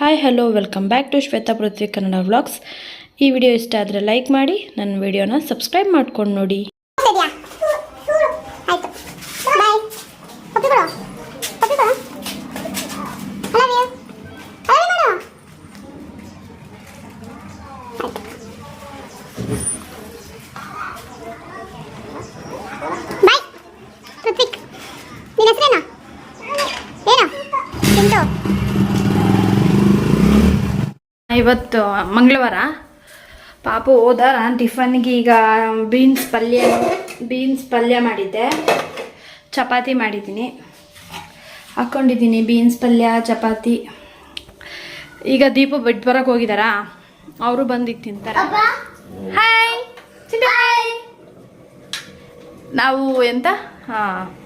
Hi hello welcome back to Shweta Prithvi Kannada vlogs. ಈ video ಇಷ್ಟ ಆದರೆ ಲೈಕ್ ಮಾಡಿ, ನನ್ನ ವಿಡಿಯೋನ ಸಬ್ಸ್ಕ್ರೈಬ್ ಮಾಡ್ಕೊಂಡು ನೋಡಿ. ಇವತ್ತು ಮಂಗಳವಾರ ಪಾಪು ಹೋದ. ನಾನು ಟಿಫನ್ಗೆ ಈಗ ಬೀನ್ಸ್ ಪಲ್ಯ ಮಾಡಿದ್ದೆ, ಚಪಾತಿ ಮಾಡಿದ್ದೀನಿ, ಹಾಕ್ಕೊಂಡಿದ್ದೀನಿ ಬೀನ್ಸ್ ಪಲ್ಯ ಚಪಾತಿ. ಈಗ ದೀಪು ಬಿಟ್ಟು ಬರೋಕ್ಕೆ ಹೋಗಿದ್ದಾರಾ, ಅವರು ಬಂದು ತಿಂತಾರೆ. ಹಾಯ್ ನಾವು ಎಂತ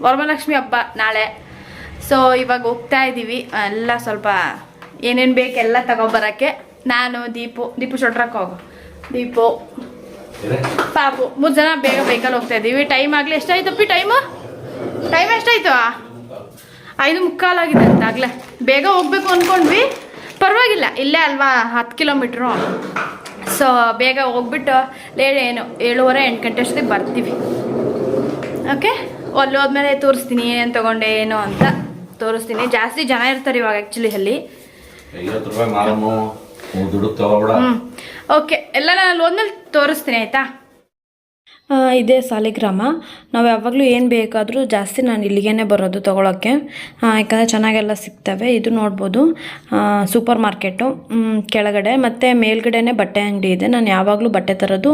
ವರಮಹಾಲಕ್ಷ್ಮಿ ಹಬ್ಬ ನಾಳೆ. ಸೊ ಇವಾಗ ಹೋಗ್ತಾ ಇದ್ದೀವಿ ಎಲ್ಲ ಸ್ವಲ್ಪ ಏನೇನು ಬೇಕೆಲ್ಲ ತಗೊಬರೋಕ್ಕೆ. ನಾನು ದೀಪು ಶೊಟ್ರಕ್ಕೆ ಹೋಗು, ದೀಪು ಪಾಪು 3 ಜನ ಬೇಗ ಬೇಕಲ್ಲಿ ಹೋಗ್ತಾ ಇದ್ದೀವಿ. ಟೈಮ್ ಆಗಲಿ. ಎಷ್ಟಾಯ್ತಪ್ಪಿ ಟೈಮ್ ಎಷ್ಟಾಯ್ತು? 5:45 ಆಗಿದೆ ಅಂತಾಗಲೇ. ಬೇಗ ಹೋಗ್ಬೇಕು ಅಂದ್ಕೊಂಡ್ವಿ, ಪರವಾಗಿಲ್ಲ, ಇಲ್ಲೇ ಅಲ್ವಾ 10 ಕಿಲೋಮೀಟ್ರು. ಸೊ ಬೇಗ ಹೋಗ್ಬಿಟ್ಟು 7:30-8 ಗಂಟೆ ಅಷ್ಟೊತ್ತಿಗೆ ಬರ್ತೀವಿ. ಓಕೆ, ಅಲ್ಲಿ ಹೋದ್ಮೇಲೆ ತೋರಿಸ್ತೀನಿ ಏನೇನು ತೊಗೊಂಡೆ ಏನು ಅಂತ ತೋರಿಸ್ತೀನಿ. ಜಾಸ್ತಿ ಜನ ಇರ್ತಾರೆ ಇವಾಗ ಆ್ಯಕ್ಚುಲಿ ಅಲ್ಲಿ. ಓಕೆ, ಎಲ್ಲ ನಾನು ಹೋದ್ಮೇಲೆ ತೋರಿಸ್ತೀನಿ ಆಯಿತಾ. ಇದೇ ಸಾಲಿಗ್ರಾಮ. ನಾವು ಯಾವಾಗಲೂ ಏನು ಬೇಕಾದರೂ ಜಾಸ್ತಿ ನಾನು ಇಲ್ಲಿಗೇ ಬರೋದು ತೊಗೊಳಕ್ಕೆ, ಯಾಕಂದರೆ ಚೆನ್ನಾಗೆಲ್ಲ ಸಿಗ್ತವೆ. ಇದು ನೋಡ್ಬೋದು ಸೂಪರ್ ಮಾರ್ಕೆಟು ಕೆಳಗಡೆ, ಮತ್ತು ಮೇಲ್ಗಡೆನೇ ಬಟ್ಟೆ ಅಂಗಡಿ ಇದೆ. ನಾನು ಯಾವಾಗಲೂ ಬಟ್ಟೆ ತರೋದು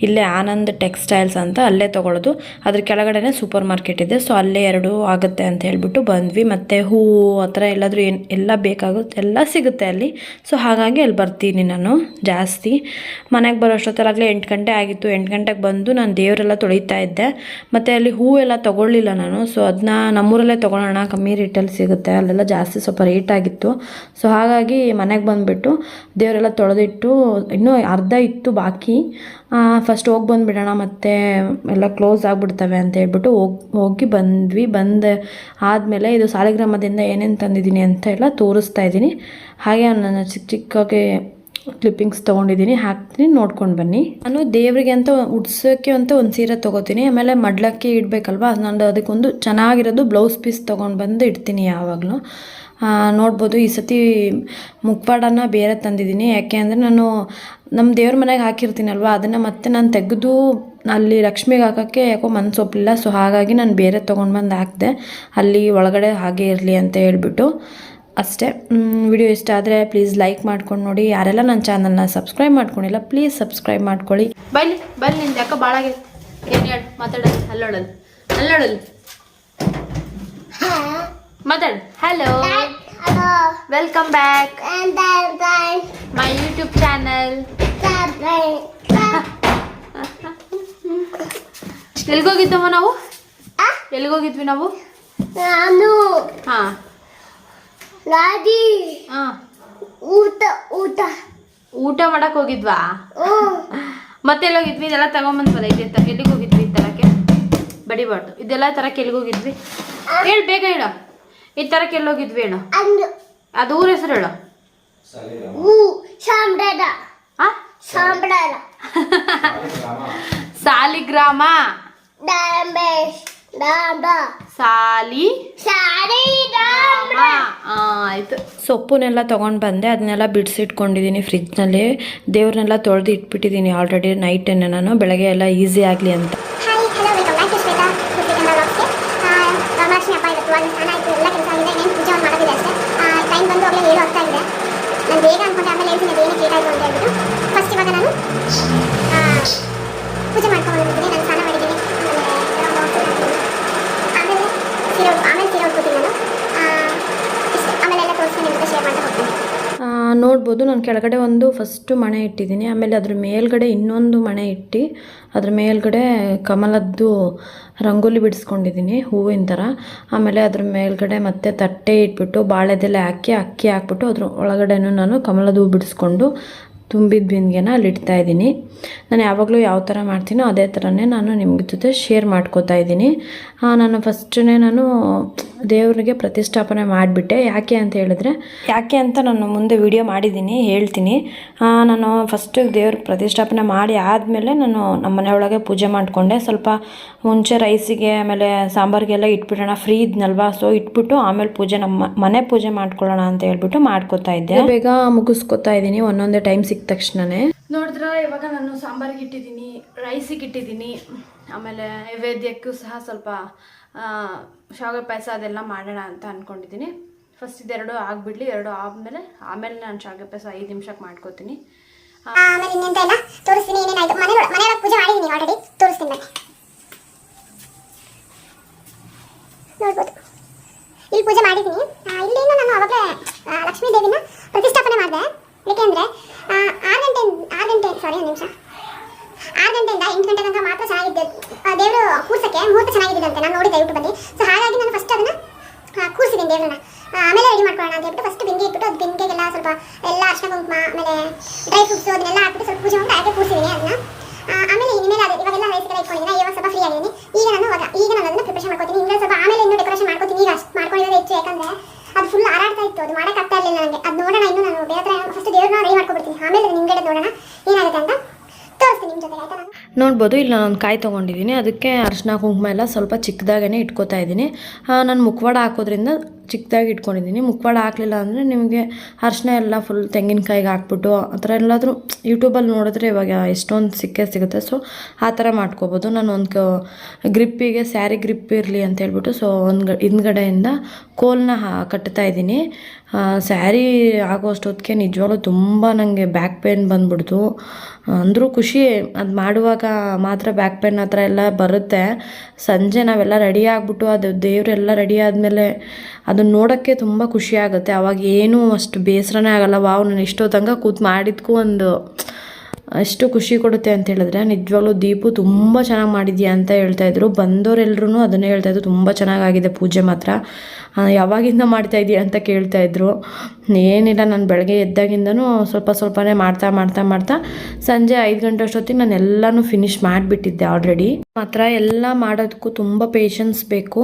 ಇಲ್ಲೇ ಆನಂದ್ ಟೆಕ್ಸ್ಟೈಲ್ಸ್ ಅಂತ, ಅಲ್ಲೇ ತೊಗೊಳ್ಳೋದು. ಅದ್ರ ಕೆಳಗಡೆನೇ ಸೂಪರ್ ಮಾರ್ಕೆಟ್ ಇದೆ. ಸೊ ಅಲ್ಲೇ 2 ಆಗುತ್ತೆ ಅಂತ ಹೇಳ್ಬಿಟ್ಟು ಬಂದ್ವಿ. ಮತ್ತು ಹೂವು ಆ ಥರ ಎಲ್ಲಾದರೂ ಎಲ್ಲ ಬೇಕಾಗುತ್ತೆ, ಎಲ್ಲ ಸಿಗುತ್ತೆ ಅಲ್ಲಿ. ಸೊ ಹಾಗಾಗಿ ಅಲ್ಲಿ ಬರ್ತೀನಿ ನಾನು ಜಾಸ್ತಿ. ಮನೆಗೆ ಬರೋ ಅಷ್ಟೊತ್ತರಾಗಲೇ 8 ಗಂಟೆ ಆಗಿತ್ತು. 8 ಗಂಟೆಗೆ ಬಂದು ನಾನು ದೇವರೆಲ್ಲ ತೊಳಿತಾ ಇದ್ದೆ. ಮತ್ತು ಅಲ್ಲಿ ಹೂವೆಲ್ಲ ತೊಗೊಳ್ಳಿಲ್ಲ ನಾನು. ಸೊ ಅದನ್ನ ನಮ್ಮೂರಲ್ಲೇ ತೊಗೊಳ್ಳೋಣ, ಕಮ್ಮಿ ರೇಟಲ್ಲಿ ಸಿಗುತ್ತೆ, ಅಲ್ಲೆಲ್ಲ ಜಾಸ್ತಿ ಸ್ವಲ್ಪ ರೇಟ್ ಆಗಿತ್ತು. ಸೊ ಹಾಗಾಗಿ ಮನೆಗೆ ಬಂದುಬಿಟ್ಟು ದೇವರೆಲ್ಲ ತೊಳೆದಿಟ್ಟು, ಇನ್ನೂ ಅರ್ಧ ಇತ್ತು ಬಾಕಿ. ಫಸ್ಟ್ ಹೋಗಿ ಬಂದುಬಿಡೋಣ, ಮತ್ತು ಎಲ್ಲ ಕ್ಲೋಸ್ ಆಗಿಬಿಡ್ತವೆ ಅಂತ ಹೇಳ್ಬಿಟ್ಟು ಹೋಗಿ ಬಂದ್ವಿ. ಆದಮೇಲೆ ಇದು ಸಾಲಿಗ್ರಾಮದಿಂದ ಏನೇನು ತಂದಿದ್ದೀನಿ ಅಂತ ಎಲ್ಲ ತೋರಿಸ್ತಾ ಇದ್ದೀನಿ. ಹಾಗೆ ನಾನು ಚಿಕ್ಕಗೆ ಕ್ಲಿಪ್ಪಿಂಗ್ಸ್ ತೊಗೊಂಡಿದ್ದೀನಿ, ಹಾಕ್ತೀನಿ, ನೋಡ್ಕೊಂಡು ಬನ್ನಿ. ನಾನು ದೇವರಿಗೆ ಅಂತ ಉಡ್ಸೋಕ್ಕೆ ಅಂತ ಒಂದು ಸೀರೆ ತೊಗೋತೀನಿ. ಆಮೇಲೆ ಮಡ್ಲಕ್ಕೆ ಇಡಬೇಕಲ್ವ, ನಾನು ಅದಕ್ಕೊಂದು ಚೆನ್ನಾಗಿರೋದು ಬ್ಲೌಸ್ ಪೀಸ್ ತೊಗೊಂಡು ಬಂದು ಇಡ್ತೀನಿ ಯಾವಾಗಲೂ. ನೋಡ್ಬೋದು ಈ ಸತಿ ಮುಖವಾಡನ ಬೇರೆ ತಂದಿದ್ದೀನಿ. ಯಾಕೆ ಅಂದರೆ ನಾನು ನಮ್ಮ ದೇವ್ರ ಮನೆಗೆ ಹಾಕಿರ್ತೀನಲ್ವ, ಅದನ್ನು ಮತ್ತೆ ನಾನು ತೆಗೆದು ಅಲ್ಲಿ ಲಕ್ಷ್ಮಿಗೆ ಹಾಕೋಕ್ಕೆ ಯಾಕೋ ಮನಸ್ಸೊಪ್ಪಲಿಲ್ಲ. ಸೊ ಹಾಗಾಗಿ ನಾನು ಬೇರೆ ತೊಗೊಂಡು ಬಂದು ಹಾಕಿದೆ, ಅಲ್ಲಿ ಒಳಗಡೆ ಹಾಗೆ ಇರಲಿ ಅಂತ ಹೇಳ್ಬಿಟ್ಟು ಅಷ್ಟೇ. ವಿಡಿಯೋ ಇಷ್ಟ ಆದರೆ ಪ್ಲೀಸ್ ಲೈಕ್ ಮಾಡ್ಕೊಂಡು ನೋಡಿ. ಯಾರೆಲ್ಲ ನನ್ನ ಚಾನಲ್ನ ಸಬ್ಸ್ಕ್ರೈಬ್ ಮಾಡ್ಕೊಂಡಿಲ್ಲ ಪ್ಲೀಸ್ ಸಬ್ಸ್ಕ್ರೈಬ್ ಮಾಡ್ಕೊಳ್ಳಿ. ಬಲ್ಲಿ ನಿಂದು ಯಾಕೆ ಭಾಳಾಗೆ ಏನು ಹೇಳಿ ಮಾತಾಡೋದು, ಅಲ್ಲೋಡಲ್ಲಿ ಮಾತಾಡು. Hello, welcome back my YouTube channel. ಎಲ್ಲಿಗೋಗಿದ್ದಮ್ಮ ನಾವು? ಎಲ್ಲಿಗೋಗಿದ್ವಿ ನಾವು? ಹಾಂ, ಊಟ ಮಾಡಕ್ ಹೋಗಿದ್ವಾ? ಮತ್ತೆಲ್ಲ ಹೋಗಿದ್ವಿ? ಇದೆಲ್ಲ ತಗೊಂಬಂದ್ವಲ್ಲ, ಇದೆ ಎಲ್ಲಿಗೆ ಹೋಗಿದ್ವಿ? ಈ ತರಕ್ಕೆ ಬಡಿಬಾರ್ದು, ಇದೆಲ್ಲ ತರಕ್ಕೆ ಎಲ್ಲಿಗೆ ಹೋಗಿದ್ವಿ ಹೇಳು, ಬೇಗ ಹೇಳು. ಈ ತರಕ್ಕೆ ಎಲ್ಲಿ ಹೋಗಿದ್ವಿ ಹೇಳು, ಅದು ಊರ ಹೆಸರು ಹೇಳು. ಸಾಲಿಗ್ರಾಮ. ಆಯ್ತು. ಸೊಪ್ಪುನೆಲ್ಲ ತೊಗೊಂಡು ಬಂದೆ, ಅದನ್ನೆಲ್ಲ ಬಿಡಿಸಿಟ್ಕೊಂಡಿದ್ದೀನಿ ಫ್ರಿಜ್ನಲ್ಲಿ. ದೇವ್ರನ್ನೆಲ್ಲ ತೊಳೆದು ಇಟ್ಬಿಟ್ಟಿದ್ದೀನಿ ಆಲ್ರೆಡಿ ನೈಟನ್ನೇ ನಾನು, ಬೆಳಗ್ಗೆ ಎಲ್ಲ ಈಸಿ ಆಗಲಿ ಅಂತ. ಪೂಜೆ ಮಾಡ್ಕೊಂಡು ನಾನು ಸ್ನಾನ ಮಾಡಿದ್ದೀನಿ. ನೋಡ್ಬೋದು ನಾನು ಕೆಳಗಡೆ ಒಂದು ಫಸ್ಟು ಮಣೆ ಇಟ್ಟಿದ್ದೀನಿ, ಆಮೇಲೆ ಅದ್ರ ಮೇಲ್ಗಡೆ ಇನ್ನೊಂದು ಮಣೆ ಇಟ್ಟು ಅದ್ರ ಮೇಲ್ಗಡೆ ಕಮಲದ್ದು ರಂಗೋಲಿ ಬಿಡಿಸ್ಕೊಂಡಿದ್ದೀನಿ ಹೂವಿನ ಥರ. ಆಮೇಲೆ ಅದ್ರ ಮೇಲ್ಗಡೆ ಮತ್ತೆ ತಟ್ಟೆ ಇಟ್ಬಿಟ್ಟು ಬಾಳೆದೆಲೆ ಹಾಕಿ ಅಕ್ಕಿ ಹಾಕ್ಬಿಟ್ಟು ಅದ್ರ ಒಳಗಡೆನೂ ನಾನು ಕಮಲದ ಹೂ ಬಿಡಿಸ್ಕೊಂಡು ತುಂಬಿದ ಬಿಂದಿಗೆನ ಅಲ್ಲಿ ಇಡ್ತಾ ಇದ್ದೀನಿ. ನಾನು ಯಾವಾಗಲೂ ಯಾವ ಥರ ಮಾಡ್ತೀನೋ ಅದೇ ಥರನೇ ನಾನು ನಿಮ್ಮ ಜೊತೆ ಶೇರ್ ಮಾಡ್ಕೋತಾ ಇದ್ದೀನಿ. ನಾನು ಫಸ್ಟೇ ನಾನು ದೇವರಿಗೆ ಪ್ರತಿಷ್ಠಾಪನೆ ಮಾಡಿಬಿಟ್ಟೆ. ಯಾಕೆ ಅಂತ ನಾನು ಮುಂದೆ ವಿಡಿಯೋ ಮಾಡಿದ್ದೀನಿ, ಹೇಳ್ತೀನಿ. ನಾನು ಫಸ್ಟು ದೇವ್ರ ಪ್ರತಿಷ್ಠಾಪನೆ ಮಾಡಿ ಆದಮೇಲೆ ನಾನು ನಮ್ಮ ಮನೆಯೊಳಗೆ ಪೂಜೆ ಮಾಡಿಕೊಂಡೆ. ಸ್ವಲ್ಪ ಮುಂಚೆ ರೈಸಿಗೆ ಆಮೇಲೆ ಸಾಂಬಾರಿಗೆಲ್ಲ ಇಟ್ಬಿಡೋಣ, ಫ್ರೀ ಇದ್ನಲ್ವಾ, ಸೊ ಇಟ್ಬಿಟ್ಟು ಆಮೇಲೆ ಪೂಜೆ ನಮ್ಮ ಮನೆ ಪೂಜೆ ಮಾಡ್ಕೊಳ್ಳೋಣ ಅಂತ ಹೇಳ್ಬಿಟ್ಟು ಮಾಡ್ಕೋತಾ ಇದ್ದೆ. ಬೇಗ ಮುಗಿಸ್ಕೊತಾ ಇದ್ದೀನಿ ಒಂದೊಂದೇ ಟೈಮ್ ಸಿಕ್ಕ ತಕ್ಷಣನೇ. ನೋಡಿದ್ರೆ ಇವಾಗ ನಾನು ಸಾಂಬಾರಿಗೆ ಇಟ್ಟಿದ್ದೀನಿ, ರೈಸಿಗೆ ಇಟ್ಟಿದ್ದೀನಿ, ಆಮೇಲೆ ನೈವೇದ್ಯಕ್ಕೂ ಸಹ ಸ್ವಲ್ಪ ಶಾವಿಗೆ ಪಾಯಸ ಅದೆಲ್ಲ ಮಾಡೋಣ ಅಂತ ಅಂದ್ಕೊಂಡಿದ್ದೀನಿ. ಫಸ್ಟ್ ಇದೆರಡು ಆಗಿಬಿಡ್ಲಿ, ಎರಡು ಆಮೇಲೆ ನಾನು ಶಾವಿಗೆ ಪಾಯಸ 5 ನಿಮಿಷಕ್ಕೆ ಮಾಡ್ಕೋತೀನಿ. ಆಮೇಲೆ ಇನ್ನೆಂತ ಇಲ್ಲ ತೋರಿಸ್ತೀನಿ, ಏನೇನಾಯ್ತು ಮನೆಯೊಳಗೆ ಪೂಜೆ ಮಾಡಿದ್ದೀನಿ ಆಲ್ರೆಡಿ, ತೋರಿಸ್ತೀನಿ ಬನ್ನಿ. ನೋಡ್ಬೋದು ಇಲ್ಲಿ ಪೂಜೆ ಮಾಡಿದ್ದೀನಿ. ಇಲ್ಲಿಂದ ನಾನು ಅವಾಗಲೇ ಲಕ್ಷ್ಮೀ ದೇವಿನ ಪ್ರತಿಷ್ಠಾಪನೆ ಮಾಡಿದೆ. ಏಕೆಂದರೆ 6 ಗಂಟೆಯಿಂದ 8 ಗಂಟೆ ತನಕ ಮಾತ್ರ ಚೆನ್ನಾಗಿದ್ದೆ ದೇವರು ಕೂರ್ಸಕ್ಕೆ, ಮುಹೂರ್ತ ಚೆನ್ನಾಗಿದ್ದಂತೆ ನಾನು ನೋಡಿದ್ದೆ ಯೂಟ್ಯೂಬಲ್ಲಿ. ಸೊ ಹಾಗಾಗಿ ನಾನು ಫಸ್ಟ್ ಅದನ್ನು ಕೂರಿಸಿದ್ದೀನಿ ದೇವ್ರನ್ನ. ಆಮೇಲೆ ರೆಡಿ ಮಾಡ್ಕೊಳ್ಳೋಣ ಅಂತ ಹೇಳ್ಬಿಟ್ಟು ಫಸ್ಟ್ ಬಿಂದಿಗೆ ಇಟ್ಬಿಟ್ಟು ಅದು ಬಿಂದಿಗೆಲ್ಲ ಸ್ವಲ್ಪ ಎಲ್ಲ ಅರ್ಶಿನ ಕುಂಕುಮ ಆಮೇಲೆ ಡ್ರೈ ಫ್ರೂಟ್ಸು ಅದನ್ನೆಲ್ಲ ಹಾಕ್ಬಿಟ್ಟು ಸ್ವಲ್ಪ ಪೂಜೆ ಮಾಡಿ ಹಾಗೆ ಕೂರಿಸಿದ್ದೀನಿ ಅದನ್ನ. ಆಮೇಲೆ ಇನ್ಮೇಲೆ ಅದು ಇವಾಗೆಲ್ಲ ರೈಸ್ಗೆಲ್ಲ ಇಟ್ಕೊಂಡಿದ್ದೀನಿ, ಇವಾಗ ಸ್ವಲ್ಪ ಫ್ರೀ ಆಗಿದ್ದೀನಿ. ಈಗ ನಾನು ಅದನ್ನು ಪ್ರಿಪರೇಷನ್ ಮಾಡ್ಕೊತೀನಿ. ಇನ್ನೊಂದು ಸ್ವಲ್ಪ ಆಮೇಲೆ ಇನ್ನೂ ಡೆಕೋರೇಷನ್ ಮಾಡ್ಕೊತೀನಿ. ಈಗ ಅಷ್ಟು ಮಾಡ್ಕೊಂಡಿರೋದು ಹೆಚ್ಚು, ಯಾಕಂದರೆ ಅದು ಫುಲ್ ಹಾರಾಡ್ತಾ ಇತ್ತು, ಅದು ಮಾಡೋಕ್ಕಾಗ್ತಾ ಇರಲಿಲ್ಲ ನನಗೆ. ಅದು ನೋಡೋಣ, ಇನ್ನು ನಾನು ಬೇರೆ ಹತ್ರ ಫಸ್ಟ್ ದೇವ್ರನ್ನ ರೆಡಿ ಮಾಡ್ಕೊಬಿಡ್ತೀನಿ, ಆಮೇಲೆ ನಿಮ್ಗಡೆ ನೋಡೋಣ ಏನಾಗುತ್ತೆ ಅಂತ ತೋರಿಸ್ತೀನಿ ನಿಮ್ಮ ಜೊತೆ. ಆಯ್ತಾ? ನೋಡ್ಬೋದು ಇಲ್ಲಿ ನಾನು ಕಾಯಿ ತೊಗೊಂಡಿದ್ದೀನಿ, ಅದಕ್ಕೆ ಅರಿಶಿನ ಕುಂಕುಮ ಎಲ್ಲ ಸ್ವಲ್ಪ ಚಿಕ್ಕದಾಗೇ ಇಟ್ಕೋತಾ ಇದ್ದೀನಿ. ನಾನು ಮುಖವಾಡ ಹಾಕೋದ್ರಿಂದ ಚಿಕ್ಕದಾಗಿ ಇಟ್ಕೊಂಡಿದ್ದೀನಿ. ಮುಖವಾಡ ಹಾಕಲಿಲ್ಲ ಅಂದರೆ ನಿಮಗೆ ಅರಿಶಿನ ಎಲ್ಲ ಫುಲ್ ತೆಂಗಿನಕಾಯಿಗೆ ಹಾಕ್ಬಿಟ್ಟು ಆ ಥರ ಎಲ್ಲಾದರೂ ಯೂಟ್ಯೂಬಲ್ಲಿ ನೋಡಿದ್ರೆ ಇವಾಗ ಎಷ್ಟೊಂದು ಸಿಗುತ್ತೆ. ಸೊ ಆ ಥರ ಮಾಡ್ಕೋಬೋದು. ನಾನು ಒಂದು ಗ್ರಿಪ್ಪಿಗೆ ಸ್ಯಾರಿ ಗ್ರಿಪ್ ಇರಲಿ ಅಂತ ಹೇಳ್ಬಿಟ್ಟು ಸೊ ಹಿಂದ್ಗಡೆಯಿಂದ ಕೋಲನ್ನ ಕಟ್ತಾ ಇದ್ದೀನಿ. ಸ್ಯಾರಿ ಆಗೋಷ್ಟೊತ್ತಿಗೆ ನಿಜವಾಗ್ಲೂ ತುಂಬ ನನಗೆ ಬ್ಯಾಕ್ ಪೇನ್ ಬಂದ್ಬಿಡ್ತು. ಅಂದರೂ ಖುಷಿ, ಅದು ಮಾಡುವಾಗ ಮಾತ್ರ ಬ್ಯಾಕ್ ಪೇನ್ ಆ ಥರ ಎಲ್ಲ ಬರುತ್ತೆ. ಸಂಜೆ ನಾವೆಲ್ಲ ರೆಡಿ ಆಗಿಬಿಟ್ಟು ಅದು ದೇವರೆಲ್ಲ ರೆಡಿ ಆದಮೇಲೆ ಅದನ್ನು ನೋಡೋಕ್ಕೆ ತುಂಬ ಖುಷಿ ಆಗುತ್ತೆ. ಅವಾಗ ಏನೂ ಅಷ್ಟು ಬೇಸರನೇ ಆಗೋಲ್ಲ. ವಾವ್, ನಾನು ಇಷ್ಟೊತ್ತಂಗ ಕೂತು ಮಾಡಿದ್ಕೂ ಒಂದು ಎಷ್ಟು ಖುಷಿ ಕೊಡುತ್ತೆ ಅಂತ ಹೇಳಿದ್ರೆ, ನಿಜವಾಗ್ಲೂ ದೀಪು ತುಂಬ ಚೆನ್ನಾಗಿ ಮಾಡಿದ್ಯಾ ಅಂತ ಹೇಳ್ತಾಯಿದ್ರು. ಬಂದವರೆಲ್ಲರೂ ಅದನ್ನೇ ಹೇಳ್ತಾಯಿದ್ರು, ತುಂಬ ಚೆನ್ನಾಗಾಗಿದೆ ಪೂಜೆ ಮಾತ್ರ, ಯಾವಾಗಿಂದ ಮಾಡ್ತಾಯಿದ್ದೀಯ ಅಂತ ಕೇಳ್ತಾಯಿದ್ರು. ಏನಿಲ್ಲ, ನಾನು ಬೆಳಗ್ಗೆ ಎದ್ದಾಗಿಂದನೂ ಸ್ವಲ್ಪನೇ ಮಾಡ್ತಾ ಸಂಜೆ 5 ಗಂಟೆ ಅಷ್ಟೊತ್ತಿಗೆ ನಾನು ಎಲ್ಲನೂ ಫಿನಿಷ್ ಮಾಡಿಬಿಟ್ಟಿದ್ದೆ ಆಲ್ರೆಡಿ. ಮಾತ್ರ ಎಲ್ಲ ಮಾಡೋದಕ್ಕೂ ತುಂಬ ಪೇಷನ್ಸ್ ಬೇಕು.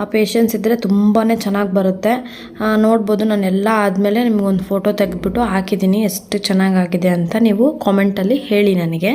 ಆ ಪೇಷನ್ಸ್ ಇದ್ದರೆ ತುಂಬಾ ಚೆನ್ನಾಗಿ ಬರುತ್ತೆ. ನೋಡ್ಬೋದು, ನಾನೆಲ್ಲ ಆದಮೇಲೆ ನಿಮಗೊಂದು ಫೋಟೋ ತೆಗೆದ್ಬಿಟ್ಟು ಹಾಕಿದ್ದೀನಿ, ಎಷ್ಟು ಚೆನ್ನಾಗಾಗಿದೆ ಅಂತ ನೀವು ಕಾಮೆಂಟಲ್ಲಿ ಹೇಳಿ ನನಗೆ.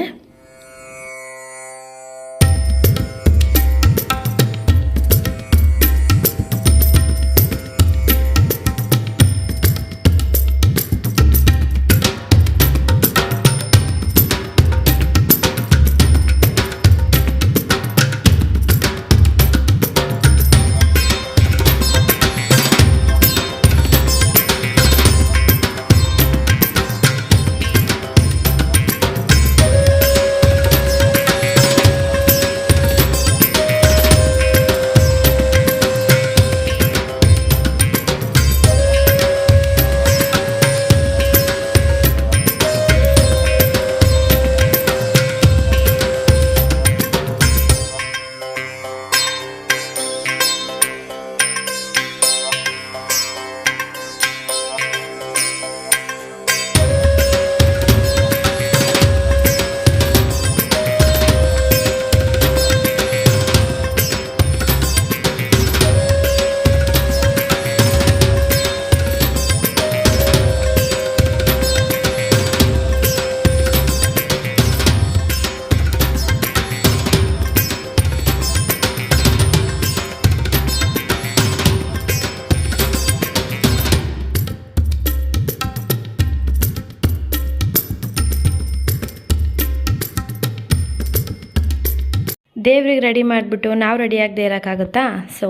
ದೇವ್ರಿಗೆ ರೆಡಿ ಮಾಡಿಬಿಟ್ಟು ನಾವು ರೆಡಿ ಆಗದೆ ಇರೋಕ್ಕಾಗುತ್ತಾ? ಸೊ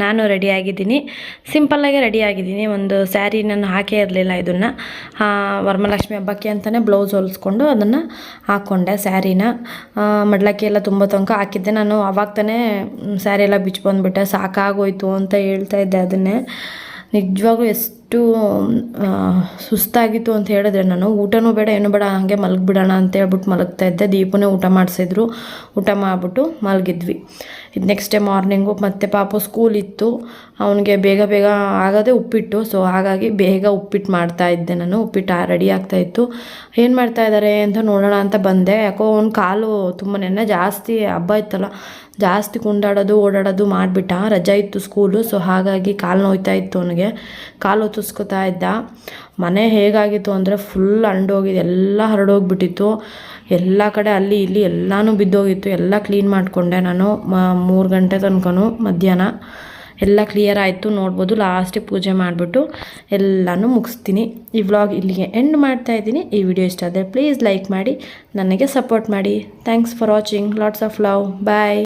ನಾನು ರೆಡಿಯಾಗಿದ್ದೀನಿ, ಸಿಂಪಲ್ಲಾಗೆ ರೆಡಿಯಾಗಿದ್ದೀನಿ. ಒಂದು ಸ್ಯಾರಿ ನಾನು ಹಾಕೇ ಇರಲಿಲ್ಲ, ಇದನ್ನು ವರಮಹಾಲಕ್ಷ್ಮಿ ಹಬ್ಬಕ್ಕೆ ಅಂತಲೇ ಬ್ಲೌಸ್ ಹೊಲಿಸ್ಕೊಂಡು ಅದನ್ನು ಹಾಕ್ಕೊಂಡೆ. ಸ್ಯಾರಿನ ಮಡ್ಲಕ್ಕಿ ಎಲ್ಲ ತುಂಬ ತನಕ ಹಾಕಿದ್ದೆ ನಾನು. ಅವಾಗ ತಾನೇ ಸ್ಯಾರಿ ಎಲ್ಲ ಬಿಚ್ಚಿ ಬಂದುಬಿಟ್ಟೆ, ಸಾಕಾಗೋಯ್ತು ಅಂತ ಹೇಳ್ತಾ ಇದ್ದೆ. ಅದನ್ನೇ ನಿಜವಾಗ್ಲೂ ಎಷ್ಟು ಎಷ್ಟು ಸುಸ್ತಾಗಿತ್ತು ಅಂತ ಹೇಳಿದ್ರೆ ನಾನು ಊಟನೂ ಬೇಡ ಏನೂ ಬೇಡ ಹಾಗೆ ಮಲಗಿಬಿಡೋಣ ಅಂತ ಹೇಳ್ಬಿಟ್ಟು ಮಲಗ್ತಾ ಇದ್ದೆ. ದೀಪನೇ ಊಟ ಮಾಡಿಸಿದ್ರು, ಊಟ ಮಾಡಿಬಿಟ್ಟು ಮಲಗಿದ್ವಿ. ಇದು ನೆಕ್ಸ್ಟ್ ಡೇ ಮಾರ್ನಿಂಗು ಮತ್ತು ಪಾಪು ಸ್ಕೂಲ್ ಇತ್ತು, ಅವನಿಗೆ ಬೇಗ ಬೇಗ ಆಗೋದೇ ಉಪ್ಪಿಟ್ಟು. ಸೊ ಹಾಗಾಗಿ ಬೇಗ ಉಪ್ಪಿಟ್ಟು ಮಾಡ್ತಾ ಇದ್ದೆ ನಾನು. ಉಪ್ಪಿಟ್ಟು ರೆಡಿ ಆಗ್ತಾಯಿತ್ತು. ಏನು ಮಾಡ್ತಾ ಇದ್ದಾರೆ ಅಂತ ನೋಡೋಣ ಅಂತ ಬಂದೆ. ಯಾಕೋ ಅವ್ನ ಕಾಲು ತುಂಬ ನೆನ್ನೆ ಜಾಸ್ತಿ ಹಬ್ಬ ಇತ್ತಲ್ಲ, ಜಾಸ್ತಿ ಕುಂಡಾಡೋದು ಓಡಾಡೋದು ಮಾಡಿಬಿಟ್ಟ. ರಜೆ ಇತ್ತು ಸ್ಕೂಲು. ಸೊ ಹಾಗಾಗಿ ಕಾಲು ನೋಯ್ತಾ ಇತ್ತು ಅವನಿಗೆ. ಕಾಲು ಹೊತ್ತಿಸ್ಕೊತಾ ಇದ್ದ. ಮನೆ ಹೇಗಾಗಿತ್ತು ಅಂದರೆ ಫುಲ್ ಅಂಡೋಗಿದೆ, ಎಲ್ಲ ಹರಡೋಗ್ಬಿಟ್ಟಿತ್ತು. ಎಲ್ಲ ಕಡೆ ಅಲ್ಲಿ ಇಲ್ಲಿ ಎಲ್ಲನೂ ಬಿದ್ದೋಗಿತ್ತು. ಎಲ್ಲ ಕ್ಲೀನ್ ಮಾಡಿಕೊಂಡೆ ನಾನು 3 ಗಂಟೆ ತನಕನೂ ಮಧ್ಯಾಹ್ನ ಎಲ್ಲ ಕ್ಲಿಯರ್ ಆಯಿತು. ನೋಡ್ಬೋದು ಲಾಸ್ಟಿಗೆ ಪೂಜೆ ಮಾಡಿಬಿಟ್ಟು ಎಲ್ಲನೂ ಮುಗಿಸ್ತೀನಿ. ಈ ವ್ಲಾಗ್ ಇಲ್ಲಿಗೆ ಎಂಡ್ ಮಾಡ್ತಾಯಿದ್ದೀನಿ. ಈ ವಿಡಿಯೋ ಇಷ್ಟ ಆದರೆ ಪ್ಲೀಸ್ ಲೈಕ್ ಮಾಡಿ, ನನಗೆ ಸಪೋರ್ಟ್ ಮಾಡಿ. Thanks for watching. Lots of love. Bye.